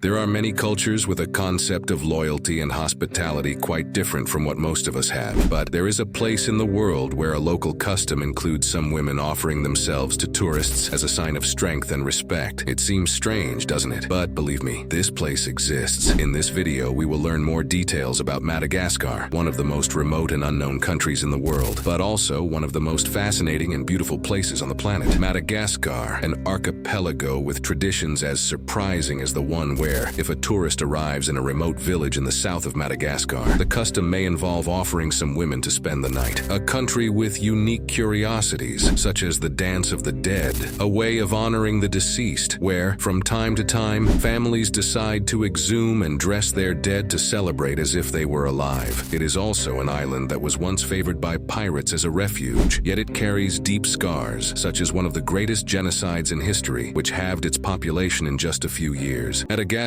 There are many cultures with a concept of loyalty and hospitality quite different from what most of us have. But there is a place in the world where a local custom includes some women offering themselves to tourists as a sign of strength and respect. It seems strange, doesn't it? But believe me, this place exists. In this video, we will learn more details about Madagascar, one of the most remote and unknown countries in the world, but also one of the most fascinating and beautiful places on the planet. Madagascar, an archipelago with traditions as surprising as the one where, if a tourist arrives in a remote village in the south of Madagascar, the custom may involve offering some women to spend the night. A country with unique curiosities, such as the Dance of the Dead, a way of honoring the deceased, where, from time to time, families decide to exhume and dress their dead to celebrate as if they were alive. It is also an island that was once favored by pirates as a refuge, yet it carries deep scars, such as one of the greatest genocides in history, which halved its population in just a few years. Madagascar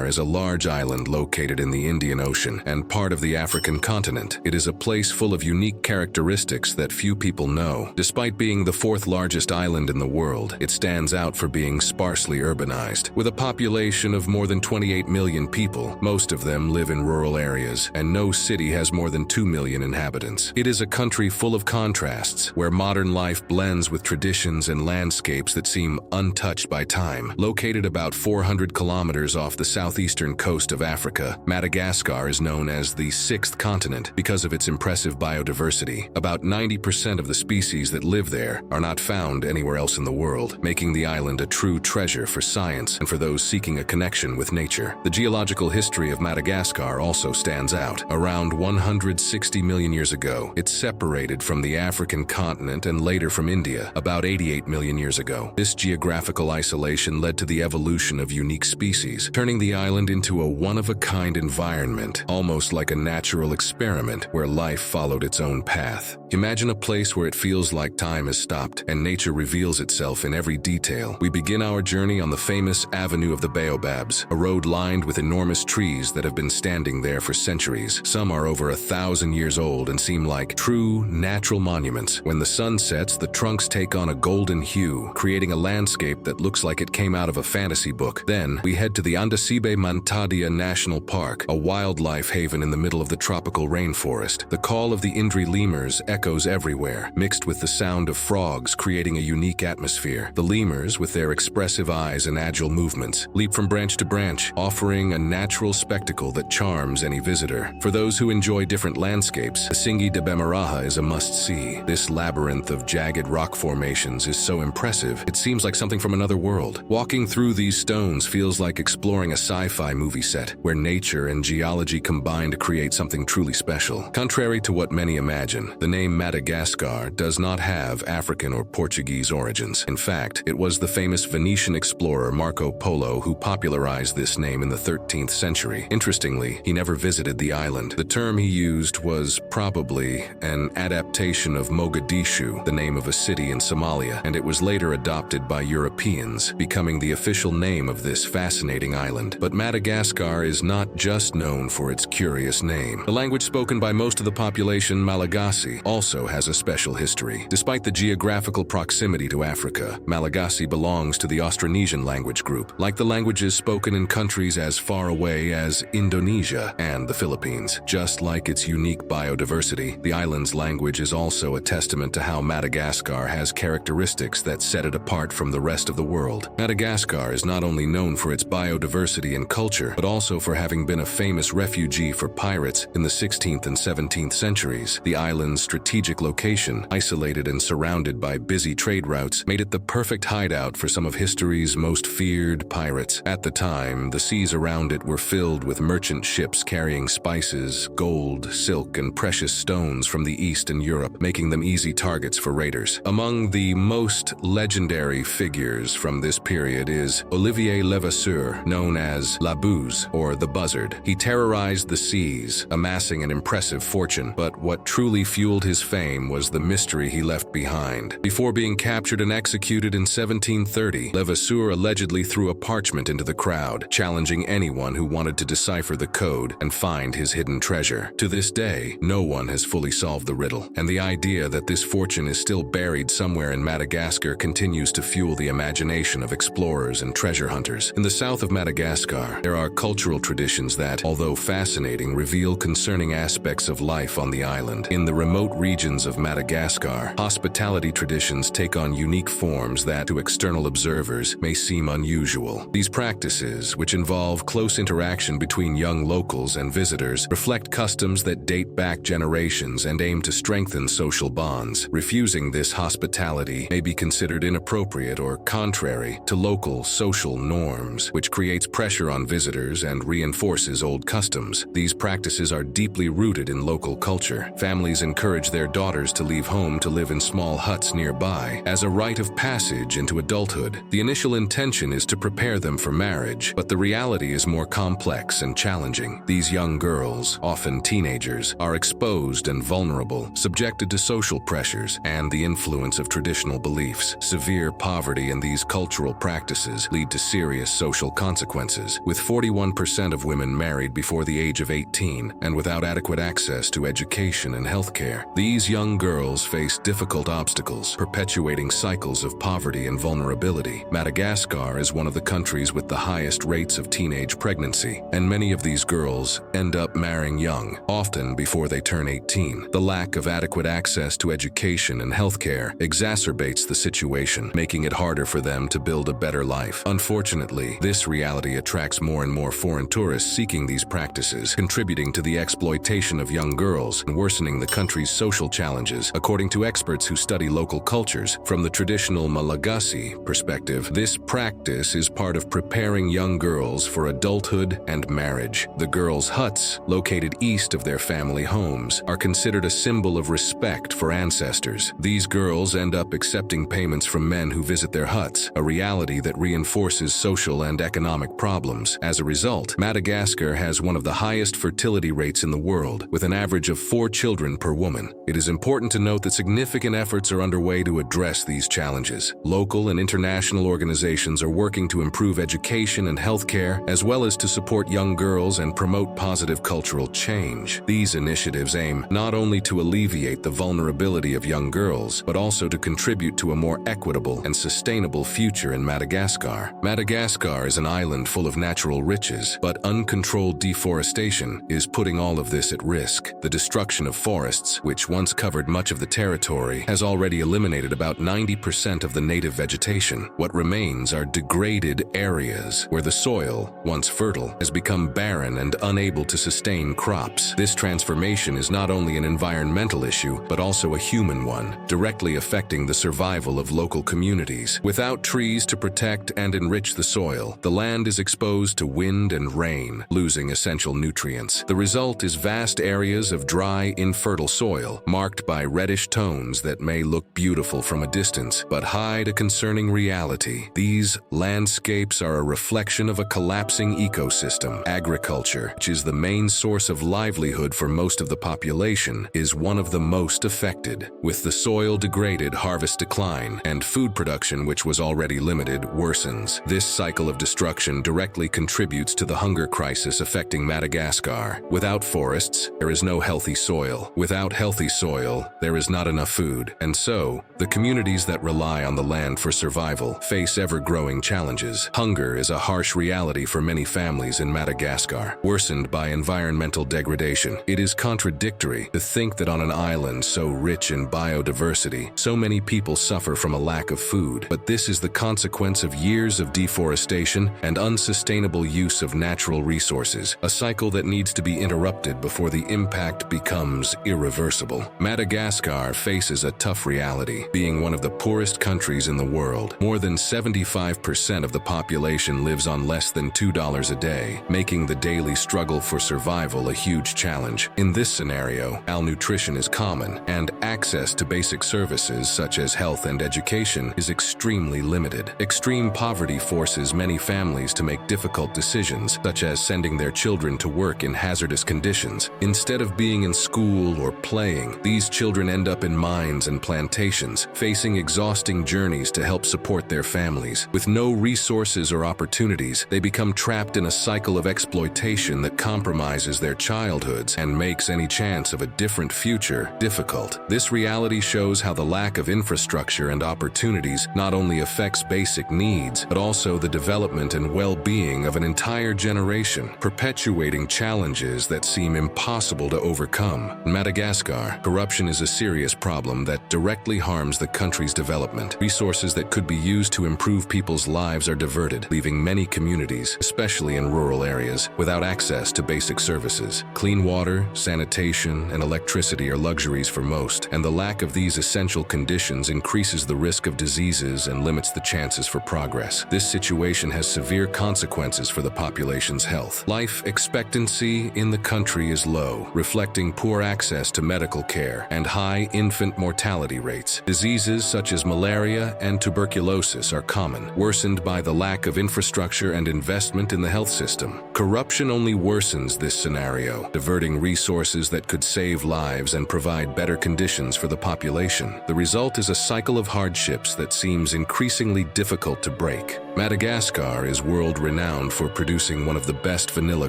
is a large island located in the Indian Ocean and part of the African continent. It is a place full of unique characteristics that few people know. Despite being the fourth largest island in the world, it stands out for being sparsely urbanized. With a population of more than 28 million people, most of them live in rural areas, and no city has more than 2 million inhabitants. It is a country full of contrasts, where modern life blends with traditions and landscapes that seem untouched by time. Located about 400 kilometers off the southeastern coast of Africa, Madagascar is known as the sixth continent because of its impressive biodiversity. About 90% of the species that live there are not found anywhere else in the world, making the island a true treasure for science and for those seeking a connection with nature. The geological history of Madagascar also stands out. Around 160 million years ago, it separated from the African continent and later from India about 88 million years ago. This geographical isolation led to the evolution of unique species, turning the island into a one-of-a-kind environment, almost like a natural experiment where life followed its own path. Imagine a place where it feels like time has stopped and nature reveals itself in every detail. We begin our journey on the famous Avenue of the Baobabs, a road lined with enormous trees that have been standing there for centuries. Some are over 1,000 years old and seem like true, natural monuments. When the sun sets, the trunks take on a golden hue, creating a landscape that looks like it came out of a fantasy book. Then, we head to the Andasibe Mantadia National Park, a wildlife haven in the middle of the tropical rainforest. The call of the Indri lemurs echoes everywhere, mixed with the sound of frogs, creating a unique atmosphere. The lemurs, with their expressive eyes and agile movements, leap from branch to branch, offering a natural spectacle that charms any visitor. For those who enjoy different landscapes, the Singi de Bemaraha is a must-see. This labyrinth of jagged rock formations is so impressive, it seems like something from another world. Walking through these stones feels like exploring a sci-fi movie set, where nature and geology combine to create something truly special. Contrary to what many imagine, the name Madagascar does not have African or Portuguese origins. In fact, it was the famous Venetian explorer Marco Polo who popularized this name in the 13th century. Interestingly, he never visited the island. The term he used was probably an adaptation of Mogadishu, the name of a city in Somalia, and it was later adopted by Europeans, becoming the official name of this fascinating island. But Madagascar is not just known for its curious name. The language spoken by most of the population, Malagasy, also has a special history. Despite the geographical proximity to Africa, Malagasy belongs to the Austronesian language group, like the languages spoken in countries as far away as Indonesia and the Philippines. Just like its unique biodiversity, the island's language is also a testament to how Madagascar has characteristics that set it apart from the rest of the world. Madagascar is not only known for its biodiversity and culture, but also for having been a famous refugee for pirates in the 16th and 17th centuries. The island's strategic location, isolated and surrounded by busy trade routes, made it the perfect hideout for some of history's most feared pirates. At the time, the seas around it were filled with merchant ships carrying spices, gold, silk, and precious stones from the East and Europe, making them easy targets for raiders. Among the most legendary figures from this period is Olivier Levasseur, known as La Bouse, or the Buzzard. He terrorized the seas, amassing an impressive fortune, but what truly fueled his fame was the mystery he left behind. Before being captured and executed in 1730, Levasseur allegedly threw a parchment into the crowd, challenging anyone who wanted to decipher the code and find his hidden treasure. To this day, no one has fully solved the riddle, and the idea that this fortune is still buried somewhere in Madagascar continues to fuel the imagination of explorers and treasure hunters. In the south of Madagascar, Madagascar, there are cultural traditions that, although fascinating, reveal concerning aspects of life on the island. In the remote regions of Madagascar, hospitality traditions take on unique forms that, to external observers, may seem unusual. These practices, which involve close interaction between young locals and visitors, reflect customs that date back generations and aim to strengthen social bonds. Refusing this hospitality may be considered inappropriate or contrary to local social norms, which creates pressure on visitors and reinforces old customs. These practices are deeply rooted in local culture. Families encourage their daughters to leave home to live in small huts nearby as a rite of passage into adulthood. The initial intention is to prepare them for marriage, but the reality is more complex and challenging. These young girls, often teenagers, are exposed and vulnerable, subjected to social pressures and the influence of traditional beliefs. Severe poverty in these cultural practices lead to serious social consequences, with 41% of women married before the age of 18 and without adequate access to education and healthcare. These young girls face difficult obstacles, perpetuating cycles of poverty and vulnerability. Madagascar is one of the countries with the highest rates of teenage pregnancy, and many of these girls end up marrying young, often before they turn 18. The lack of adequate access to education and healthcare exacerbates the situation, making it harder for them to build a better life. Unfortunately, this reality attracts more and more foreign tourists seeking these practices, contributing to the exploitation of young girls and worsening the country's social challenges. According to experts who study local cultures, from the traditional Malagasy perspective, this practice is part of preparing young girls for adulthood and marriage. The girls' huts, located east of their family homes, are considered a symbol of respect for ancestors. These girls end up accepting payments from men who visit their huts, a reality that reinforces social and economic problems. As a result, Madagascar has one of the highest fertility rates in the world, with an average of 4 children per woman. It is important to note that significant efforts are underway to address these challenges. Local and international organizations are working to improve education and healthcare, as well as to support young girls and promote positive cultural change. These initiatives aim not only to alleviate the vulnerability of young girls, but also to contribute to a more equitable and sustainable future in Madagascar. Madagascar is an island full of natural riches, but uncontrolled deforestation is putting all of this at risk. The destruction of forests, which once covered much of the territory, has already eliminated about 90% of the native vegetation. What remains are degraded areas where the soil, once fertile, has become barren and unable to sustain crops. This transformation is not only an environmental issue, but also a human one, directly affecting the survival of local communities. Without trees to protect and enrich the soil, the land is exposed to wind and rain, losing essential nutrients. The result is vast areas of dry, infertile soil, marked by reddish tones that may look beautiful from a distance, but hide a concerning reality. These landscapes are a reflection of a collapsing ecosystem. Agriculture, which is the main source of livelihood for most of the population, is one of the most affected. With the soil degraded, harvest decline, and food production, which was already limited, worsens. This cycle of destruction directly contributes to the hunger crisis affecting Madagascar. Without forests, there is no healthy soil. Without healthy soil, there is not enough food. And so, the communities that rely on the land for survival face ever-growing challenges. Hunger is a harsh reality for many families in Madagascar, worsened by environmental degradation. It is contradictory to think that on an island so rich in biodiversity, so many people suffer from a lack of food. But this is the consequence of years of deforestation and unsustainable use of natural resources, a cycle that needs to be interrupted before the impact becomes irreversible. Madagascar faces a tough reality. Being one of the poorest countries in the world, more than 75% of the population lives on less than $2 a day, making the daily struggle for survival a huge challenge. In this scenario, malnutrition is common, and access to basic services such as health and education is extremely limited. Extreme poverty forces many families to make difficult decisions, such as sending their children to work in hazardous conditions. Instead of being in school or playing, these children end up in mines and plantations, facing exhausting journeys to help support their families. With no resources or opportunities, they become trapped in a cycle of exploitation that compromises their childhoods and makes any chance of a different future difficult. This reality shows how the lack of infrastructure and opportunities not only affects basic needs, but also the development and well-being of an entire generation, perpetuating challenges that seem impossible to overcome. In Madagascar, corruption is a serious problem that directly harms the country's development. Resources that could be used to improve people's lives are diverted, leaving many communities, especially in rural areas, without access to basic services. Clean water, sanitation, and electricity are luxuries for most, and the lack of these essential conditions increases the risk of diseases and limits the chances for progress. This situation has severe consequences for the population's health. Life expectancy in the country is low, reflecting poor access to medical care and high infant mortality rates. Diseases such as malaria and tuberculosis are common, worsened by the lack of infrastructure and investment in the health system. Corruption only worsens this scenario, diverting resources that could save lives and provide better conditions for the population. The result is a cycle of hardships that seems increasingly difficult to break. Madagascar is world-renowned for producing one of the best vanilla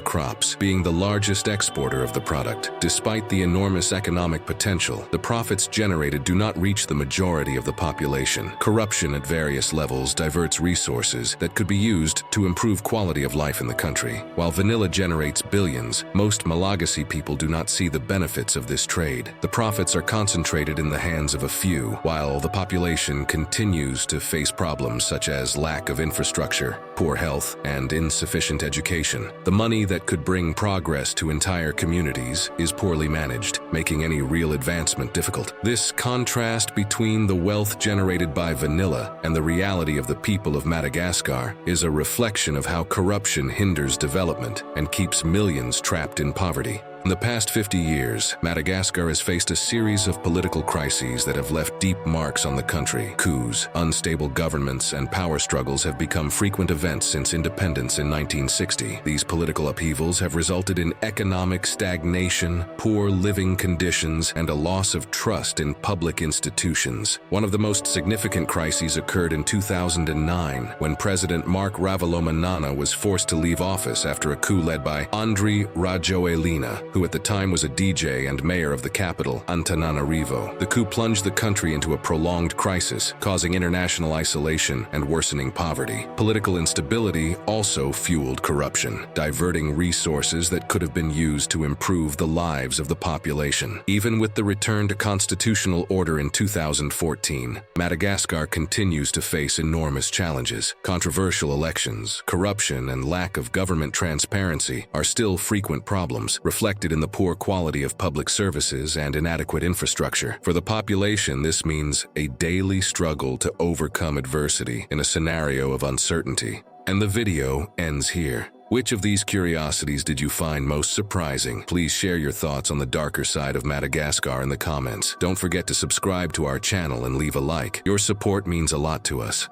crops, being the largest exporter of the product. Despite the enormous economic potential, the profits generated do not reach the majority of the population. Corruption at various levels diverts resources that could be used to improve quality of life in the country. While vanilla generates billions, most Malagasy people do not see the benefits of this trade. The profits are concentrated in the hands of a few, while the population continues to face problems such as lack of infrastructure, poor health, and insufficient education. The money that could bring progress to entire communities is poorly managed, making any real advancement difficult. This contrast between the wealth generated by vanilla and the reality of the people of Madagascar is a reflection of how corruption hinders development and keeps millions trapped in poverty. In the past 50 years, Madagascar has faced a series of political crises that have left deep marks on the country. Coups, unstable governments, and power struggles have become frequent events since independence in 1960. These political upheavals have resulted in economic stagnation, poor living conditions, and a loss of trust in public institutions. One of the most significant crises occurred in 2009, when President Marc Ravalomanana was forced to leave office after a coup led by Andry Rajoelina, who at the time was a DJ and mayor of the capital, Antananarivo. The coup plunged the country into a prolonged crisis, causing international isolation and worsening poverty. Political instability also fueled corruption, diverting resources that could have been used to improve the lives of the population. Even with the return to constitutional order in 2014, Madagascar continues to face enormous challenges. Controversial elections, corruption, and lack of government transparency are still frequent problems, reflected in the poor quality of public services and inadequate infrastructure. For the population, this means a daily struggle to overcome adversity in a scenario of uncertainty. And the video ends here. Which of these curiosities did you find most surprising? Please share your thoughts on the darker side of Madagascar in the comments. Don't forget to subscribe to our channel and leave a like. Your support means a lot to us.